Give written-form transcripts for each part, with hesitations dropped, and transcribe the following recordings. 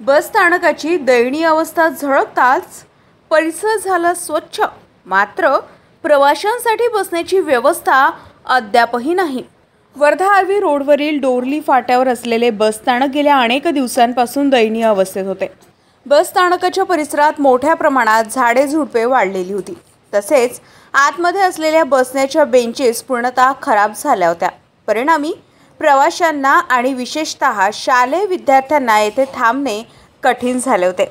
बस स्थानकाची दयनीय अवस्था झळकताच परिसर झाला स्वच्छ, मात्र प्रवाशांसाठी बसण्याची व्यवस्था अद्यापही नाही। वर्धा आर्वी रोडवरील डोरली फाट्यावर असलेले बस स्थानक गेल्या अनेक दिवसांपासून दयनीय अवस्थेत होते। बस स्थानकाच्या परिसरात मोठ्या प्रमाणात झाडे झुडपे वाढलेली होती, तसेच आतमध्ये असलेल्या बसण्याच्या बेंचेस पूर्णतः खराब झाल्या होत्या। परिणामी प्रवाशांना आणि विशेषतः शालेय विद्यार्थ्यांना येथे थांबणे कठीण झाले होते।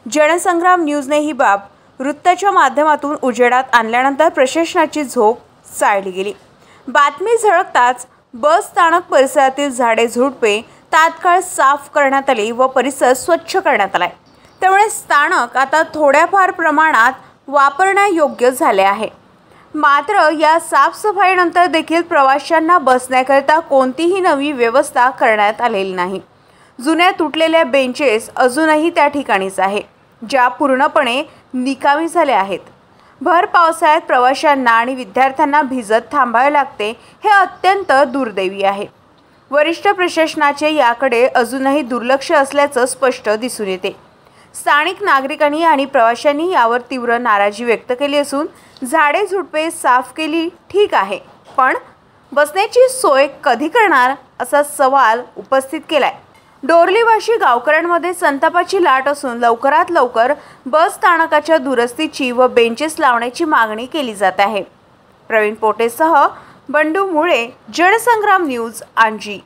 जनसंग्राम न्यूजने ही बाब वृत्ताच्या माध्यमातून उजेडात आणल्यानंतर प्रशासनाची झोप चाळली गेली। बातमी झळकताच बस स्थानक परिसरातील झाडे झुडपे तात्काळ साफ करण्यात आली व परिसर स्वच्छ करण्यात आला। त्यामुळे स्थानक आता थोड्याफार प्रमाणात वापरण्यायोग्य झाले आहे। मात्र या साफसफाईनंतर देखील प्रवाशांना बसण्याकरिता कोणतीही नवी व्यवस्था करण्यात आलेली नाही। जुन्या तुटलेल्या बेंचेस अजूनही त्या ठिकाणीच आहे, ज्या पूर्णपणे निकामी झाल्या आहेत। भर पावसाळ्यात प्रवाशांना आणि विद्यार्थ्यांना भिजत थांबावे लागते, हे अत्यंत दुर्दैवी आहे। वरिष्ठ प्रशासनाचे याकडे अजूनही दुर्लक्ष असल्याचं स्पष्ट दिसून येते। स्थानिक नागरिकांनी आणि प्रवाशांनी यावर तीव्र नाराजी व्यक्त केली असून झाडे झुडपे साफ केली ठीक आहे, पण बसण्याची सोय कधी करणार असा सवाल उपस्थित केलाय। डोरलीवासी गावकऱ्यांमध्ये संतापाची लाट असून लवकरात लवकर बस स्थानकाच्या दुरुस्तीची व बेंचेस लावण्याची मागणी केली जात आहे। प्रवीण पोटेसह बंडू मुळे, जनसंग्राम न्यूज, आंजी।